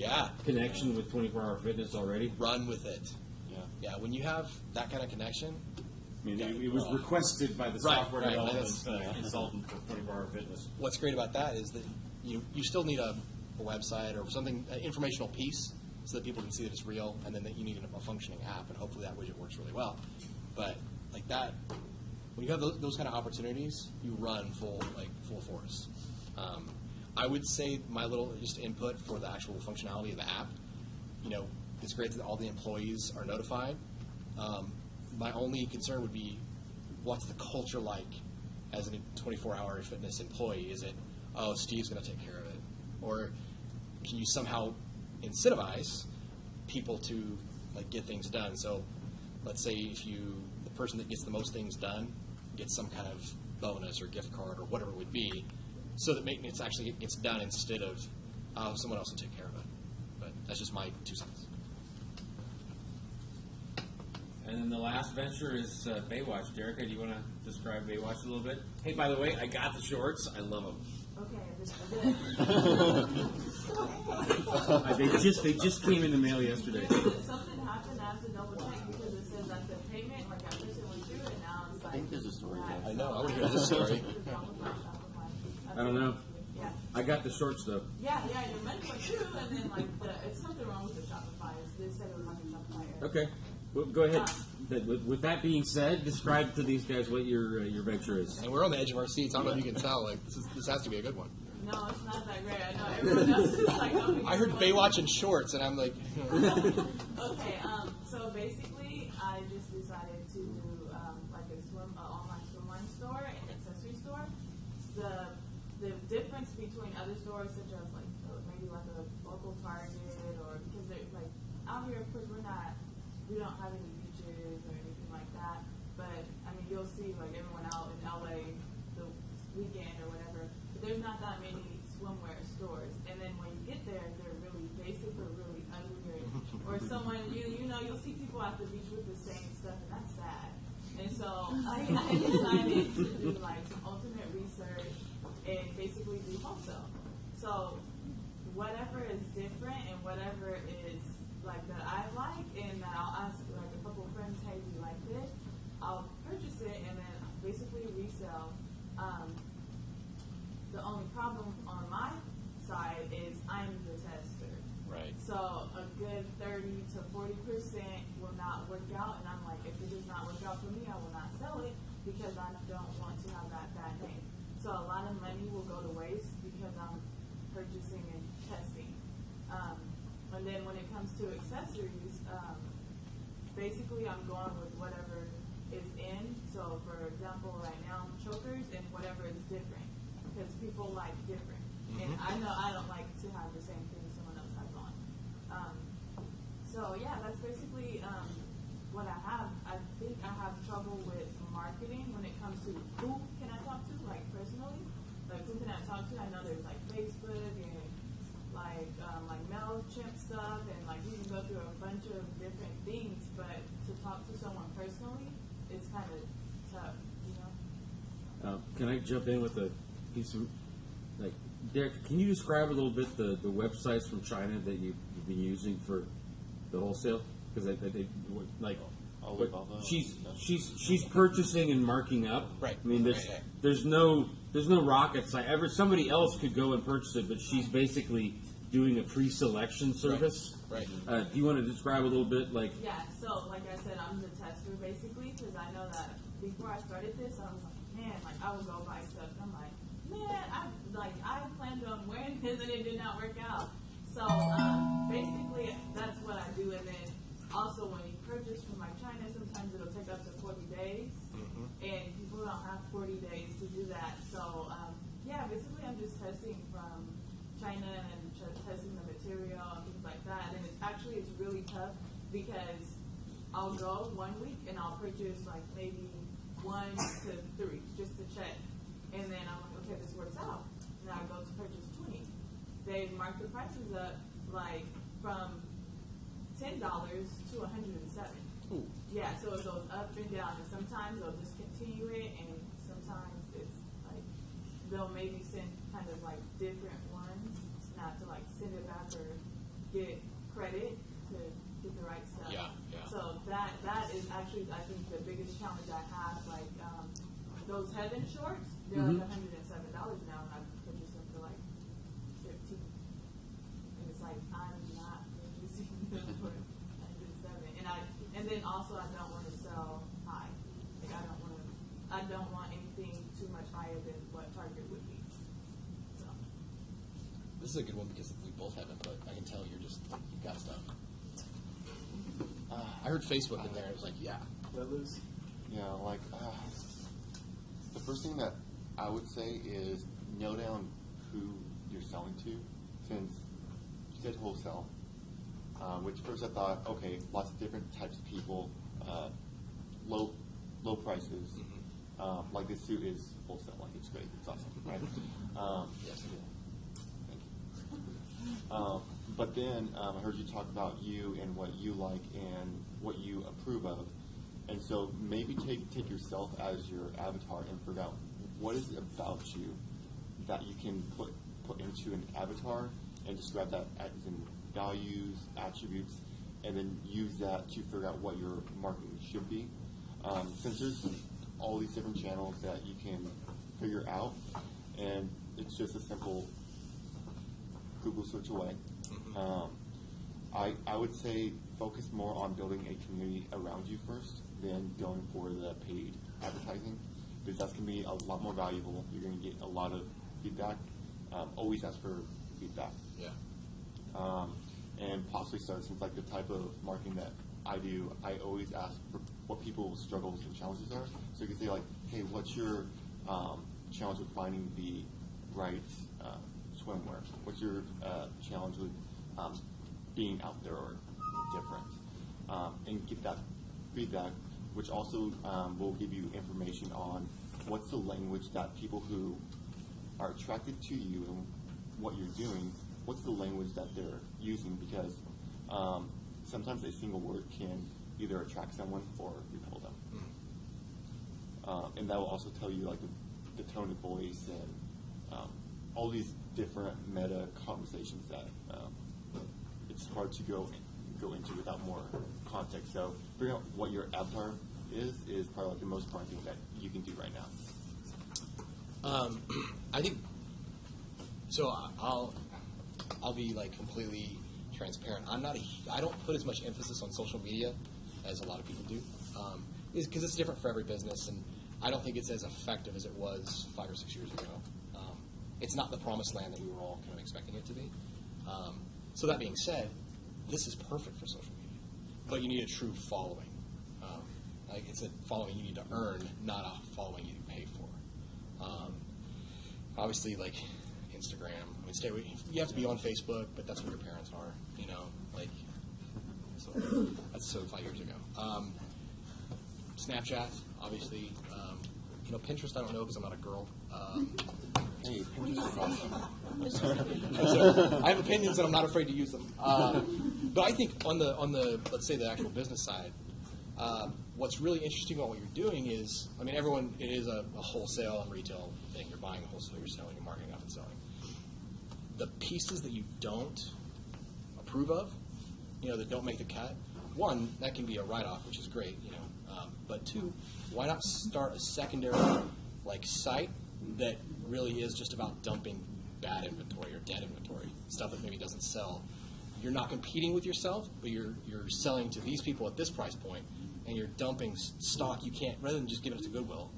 connection with 24 Hour Fitness already. Run with it. Yeah. When you have that kind of connection, I mean, it was requested by the Right, software right, development consultant for 24 Hour Fitness. what's great about that is that you still need a website or something, an informational piece, so that people can see that it's real, and then that you need a functioning app, and hopefully that widget works really well. But like that, when you have those kind of opportunities, you run full force. I would say my little just input for the actual functionality of the app. It's great that all the employees are notified. My only concern would be, what's the culture like as a 24-hour fitness employee? Is it, oh, Steve's going to take care of it? Or can you somehow incentivize people to get things done? So let's say if the person that gets the most things done gets some kind of bonus or gift card or whatever it would be, so that maintenance actually gets done instead of someone else will take care of it. But that's just my 2 cents. And then the last venture is Baywatch. Derica, do you want to describe Baywatch a little bit? Hey, by the way, I got the shorts. I love them. Okay, They just came in the mail yesterday. something happened. I have to double check because it says that the payment, like I first went through it, now it's like. I think there's a story there. I know. I want to hear this story. I don't know. Yeah. I got the shorts though. Yeah, your money went through, and then it's something wrong with the Shopify. They said it was like a Shopify error. Okay. Well, go ahead. With that being said, describe to these guys what your venture is. And we're on the edge of our seats. I don't know if you can tell. This has to be a good one. No, it's not that great. I know everyone else is like. Oh, I heard Baywatch in shorts, and I'm like. Okay. So basically, I just decided to do like an online swimwear store and accessory store. The difference between other stores, such as maybe like a local Target, or because they're like out here, of course, we don't have any beaches or anything like that. But I mean, you'll see like everyone out in LA the weekend or whatever. But there's not that many swimwear stores. And then when you get there, they're really basic or really ugly, or someone you'll see people at the beach with the same stuff, and that's sad. And so I decided to do like some ultimate research and basically do wholesale. So whatever is different and whatever is like that I like, and that I'll ask like a couple of friends, hey, do you like this? I'll purchase it and then basically resell. The only problem on my side is I'm the tester. Right. So a good 30 to 40% will not work out, and I'm like, if it does not work out for me, I will not sell it because I don't want to have that bad name. So a lot of money will go to waste because I'm purchasing and testing. And then when it comes to accessories, basically I'm going with whatever is in. So for example, right now, chokers and whatever is different, because people like different. And I know I don't like to have the same thing someone else has on. So yeah, that's basically what I have. I think I have trouble with marketing when it comes to who can I talk to, like personally. Like who can I talk to? I know there's like Facebook and like MailChimp stuff, and like you can go through a bunch of different things, but to talk to someone personally, it's kind of tough, Can I jump in with a piece of Derek? Can you describe a little bit the websites from China that you've been using for the wholesale? Because but she's purchasing and marking up. Right. I mean, there's no rocket science. Somebody else could go and purchase it, but she's basically doing a pre-selection service. Right. Do you want to describe a little bit, like? Yeah, so like I said, I'm the tester basically, because I know that before I started this, I was like, man, like I would go buy stuff, and I'm like, man, I planned on wearing this, and it did not work out. So basically, that's what I do, and then also when you purchase from like China, sometimes it'll take up to 40 days, and people don't have 40 days to do that. So yeah, basically, I'm just testing from China and testing the material and things like that, and it's really tough because I'll go 1 week and I'll purchase like maybe 1 to 3 just to check, and then I'm like, okay, this works out. Now I go to purchase 20. They mark the prices up like from $10 to $107. Ooh. Yeah, so it goes up and down, and sometimes they'll discontinue it, and sometimes it's like they'll maybe send kind of like different ones, not to like send it back or get credit to get the right stuff. Yeah. So that is actually, I think, the biggest challenge I have. Like those Heaven shorts, they're like $107 now, and I purchased them for like $15. And it's like I'm not purchasing them for $107. And then also I don't want to sell high. Like I don't want anything too much higher than what Target would be. So This is a good one because we both have input. I can tell you've got stuff. I heard Facebook in there. It was like, yeah. Yeah, like the first thing that I would say is know down who you're selling to. Since you said wholesale, which first I thought, okay, lots of different types of people, low prices. Like this suit is wholesale, like it's great, it's awesome, right? Yes. Thank you. But then I heard you talk about you and what you like and what you approve of. And so maybe take yourself as your avatar and figure out what is it about you that you can put into an avatar and describe that as in values, attributes, and then use that to figure out what your marketing should be. Since there's all these different channels that you can figure out, and it's just a simple Google search away. I would say focus more on building a community around you first than going for the paid advertising, because that's going to be a lot more valuable. You're going to get a lot of feedback. Always ask for feedback. Yeah. And possibly start, since like the type of marketing that I do, I always ask for what people's struggles and challenges are. So you can say like, hey, what's your challenge with finding the right swimwear? What's your challenge with being out there or different? And get that feedback, which also will give you information on what's the language that people who are attracted to you and what you're doing, what's the language that they're using, because sometimes a single word can either attract someone or repel them. And that will also tell you like the tone of voice and all these different meta conversations that it's hard to go into without more context. So figuring out what your avatar is probably like the most important thing that you can do right now. I think so. I'll be like completely transparent. I don't put as much emphasis on social media as a lot of people do, because it's different for every business, and I don't think it's as effective as it was 5 or 6 years ago. It's not the promised land that we were all kind of expecting it to be. So that being said, this is perfect for social media, but you need a true following. Like it's a following you need to earn, not a following you pay for. Obviously, like Instagram. I mean, you have to be on Facebook, but that's where your parents are. You know, like so that's 5 years ago. Snapchat, obviously. Pinterest. I don't know because I'm not a girl. Hey, Pinterest is awesome. So, I have opinions and I'm not afraid to use them. But I think on the let's say the actual business side, what's really interesting about what you're doing is, I mean, it is a wholesale and retail thing. You're buying a wholesale, you're selling, you're marking up and selling. The pieces that you don't approve of, that don't make the cut, one, that can be a write-off, which is great, you know. But two, why not start a secondary like site that really is just about dumping bad inventory or dead inventory, stuff that maybe doesn't sell. You're not competing with yourself, but you're selling to these people at this price point, and you're dumping stock you can't, rather than just giving it to Goodwill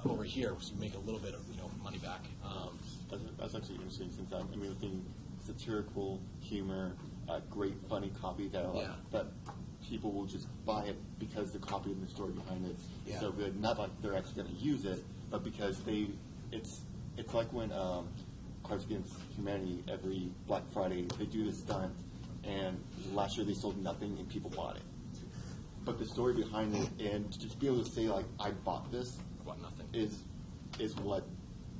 over here, so you make a little bit of money back. That's actually interesting, since I'm thinking satirical humor, great funny copy that that people will just buy it because the copy and the story behind it is so good. Not like they're actually going to use it, but because it's like when Cards Against Humanity every Black Friday they do this stunt, and last year they sold nothing and people bought it. But the story behind it, and to just be able to say like I bought this, About nothing. is what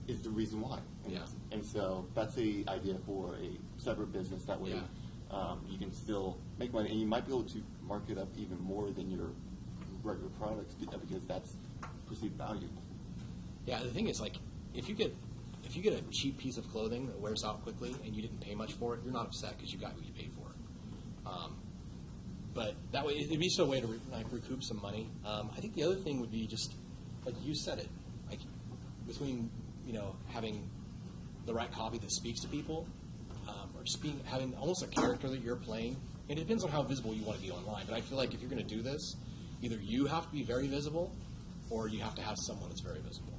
is the reason why. And so that's the idea for a separate business. That way, you can still make money, and you might be able to mark it up even more than your regular products because that's perceived value. Yeah, the thing is, like, if you get a cheap piece of clothing that wears out quickly and you didn't pay much for it, you're not upset because you got what you paid for it. But that way, it'd be a way to recoup some money. I think the other thing would be just, like you said it, like between having the right copy that speaks to people, or just having almost a character that you're playing. It depends on how visible you want to be online. But I feel like if you're going to do this, either you have to be very visible, or you have to have someone that's very visible.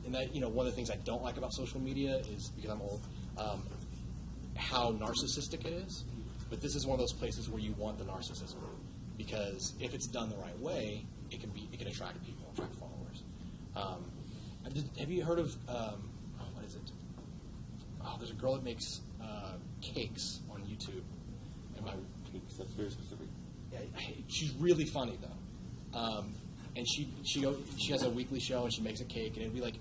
And that one of the things I don't like about social media is, because I'm old, how narcissistic it is. But this is one of those places where you want the narcissism, because if it's done the right way, it can attract people, attract followers. Have you heard of what is it? Oh, there's a girl that makes cakes on YouTube. Cakes, that's very specific. Yeah, she's really funny though, and she has a weekly show and she makes a cake, and it'd be like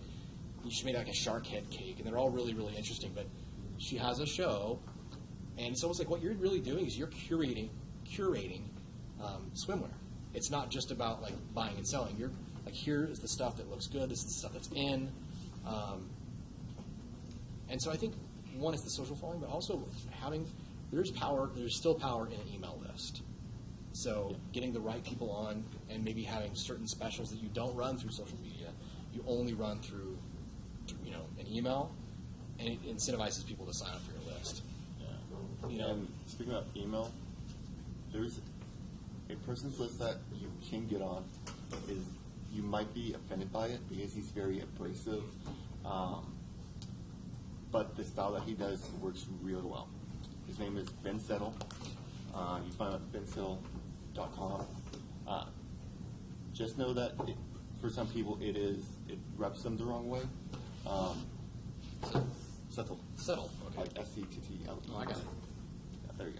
she made like a shark head cake, and they're all really, really interesting. But she has a show, and it's almost like what you're really doing is you're curating swimwear. It's not just about like buying and selling. You're like, here is the stuff that looks good. This is the stuff that's in. And so I think one is the social following, but also there's still power in an email list. So getting the right people on, and maybe having certain specials that you don't run through social media, you only run through an email, and it incentivizes people to sign up for your list. And speaking of email, there's a person's list that you can get on. You might be offended by it because he's very abrasive, but the style that he does works really well. His name is Ben Settle. You find him at bensettle.com. Just know that for some people it rubs them the wrong way. Settle. Okay. Like S-E-T-T-L-E. Oh, I got it. Yeah, there you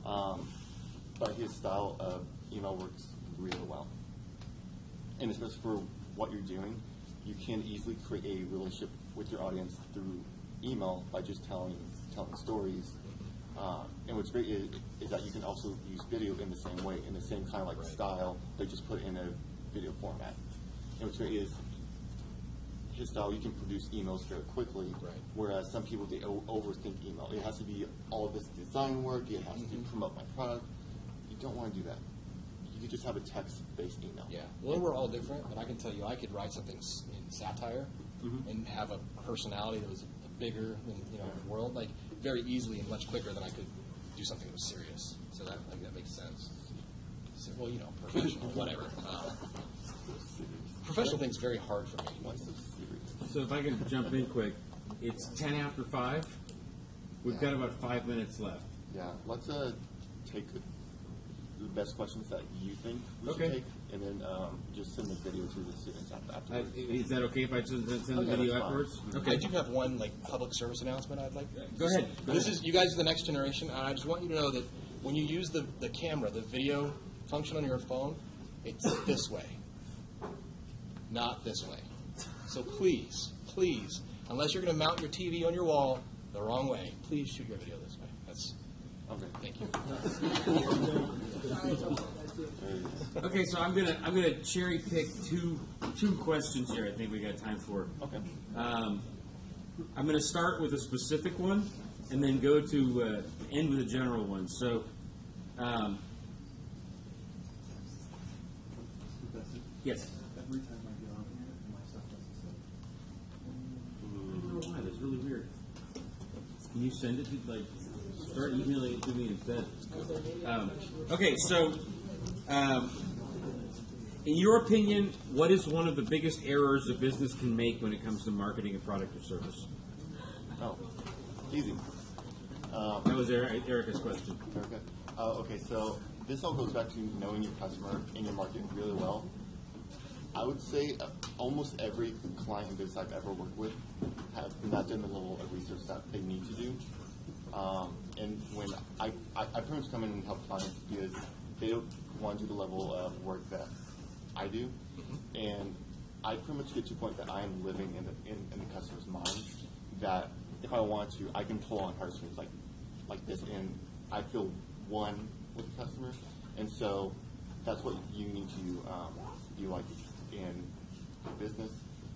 go. But his style of email works really well. And especially for what you're doing, you can easily create a relationship with your audience through email by just telling stories. And what's great is that you can also use video in the same way, in the same kind of like style. They just put it in a video format. And what's great is his style, you can produce emails very quickly, whereas some people, they overthink email. It has to be all this design work. It has to promote my product. You don't want to do that. You could just have a text-based email. Yeah. Well, we're all different, but I can tell you I could write something in satire and have a personality that was bigger than the world, like very easily and much quicker than I could do something that was serious. So that makes sense. So, well, professional, whatever. Professional thing's very hard for me. So if I can jump in quick, it's 10 after 5. We've got about 5 minutes left. Yeah, let's take the best questions that you think we should take, and then just send the video to the students afterwards. Is that okay if I send the video afterwards? Okay. I do have one public service announcement I'd like. Go ahead. You guys are the next generation, and I just want you to know that when you use the camera, the video function on your phone, it's this way, not this way. So please, unless you're going to mount your TV on your wall the wrong way, please shoot your video this way. That's okay. Thank you. Okay, so I'm gonna cherry pick two questions here. I think we got time for. Okay. I'm gonna start with a specific one, and then go to end with a general one. So, yes. Every time I get on here, my stuff doesn't save. I don't know why. That's really weird. Can you send it to, like, start emailing it to me instead? Okay, so, in your opinion, what is one of the biggest errors a business can make when it comes to marketing a product or service? Oh, easy. That was Erica's question. Okay. Okay, so this all goes back to knowing your customer and your market really well. I would say almost every client and business I've ever worked with have not done the level of research that they need to do. And when I pretty much come in and help clients because they don't want to do the level of work that I do. And I pretty much get to a point that I am living in the customer's mind that if I want to, I can pull on heartstrings like this, and I feel one with the customer. And so that's what you need to do like in business.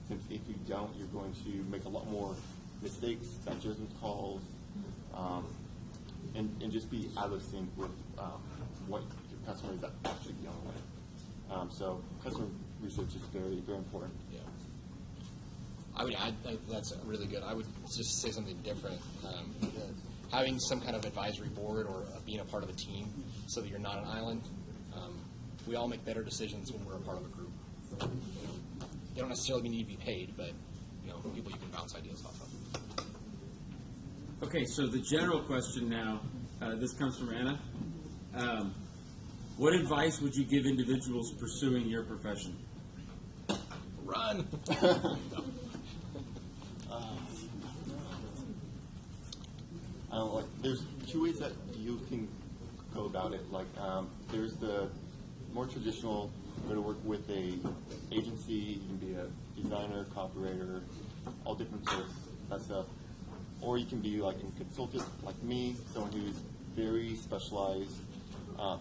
Since if you don't, you're going to make a lot more mistakes, bad judgment calls, and just be out of sync with what your customer is actually dealing with. So customer research is very, very important. Yeah. I would add, that's really good. I would just say something different. Having some kind of advisory board or being a part of a team so that you're not an island. We all make better decisions when we're a part of a group. You don't necessarily need to be paid, but people you can bounce ideas off of. Okay, so the general question now, this comes from Anna. What advice would you give individuals pursuing your profession? Run! There's two ways that you can go about it. There's the more traditional, go to work with a agency. You can be a designer, copywriter, all different sorts of that stuff. Or you can be like a consultant, like me, someone who's very specialized.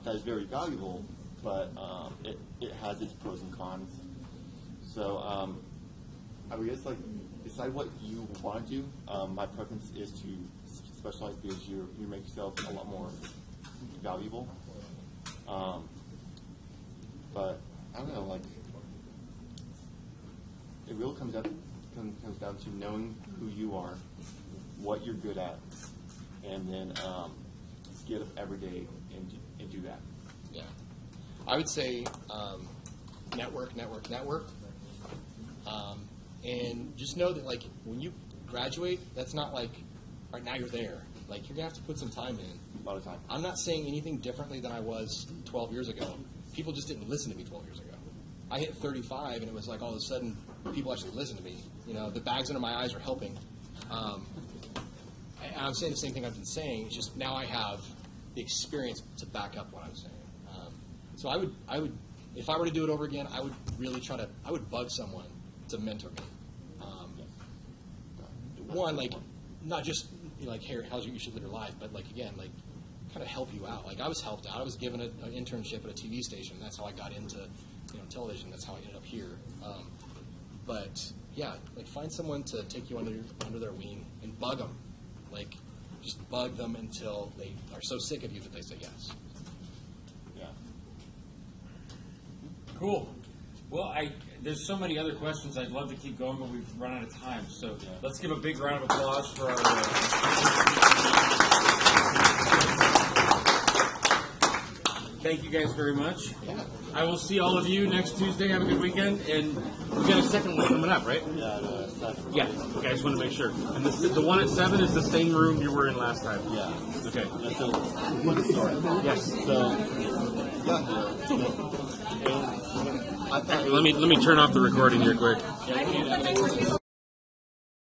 That is very valuable, but it has its pros and cons. So I would guess decide what you want to do. My preference is to specialize because you make yourself a lot more valuable. But I don't know, it really comes down to knowing who you are, what you're good at, and then get up every day and do that. Yeah. I would say network. And just know that, when you graduate, that's not right now you're there. You're going to have to put some time in. A lot of time. I'm not saying anything differently than I was 12 years ago. People just didn't listen to me 12 years ago. I hit 35, and it was all of a sudden, people actually listen to me. The bags under my eyes are helping. I'm saying the same thing I've been saying. It's just now I have the experience to back up what I'm saying. So I would, if I were to do it over again, I would really I would bug someone to mentor me. One, not just hey, you should live your life, but again, kind of help you out. I was helped out. I was given an internship at a TV station. That's how I got into television. That's how I ended up here. But yeah, find someone to take you under their wing and bug them. Just bug them until they are so sick of you that they say yes. Yeah. Cool. Well, there's so many other questions I'd love to keep going, but we've run out of time. So let's give a big round of applause for our. Thank you guys very much. Yeah. I will see all of you next Tuesday. Have a good weekend, and we got a second one coming up, right? Yeah. Okay, I just want to make sure. And the one at 7 is the same room you were in last time. Yeah. Okay. That's a fun story. Yes. So, Let me turn off the recording here quick.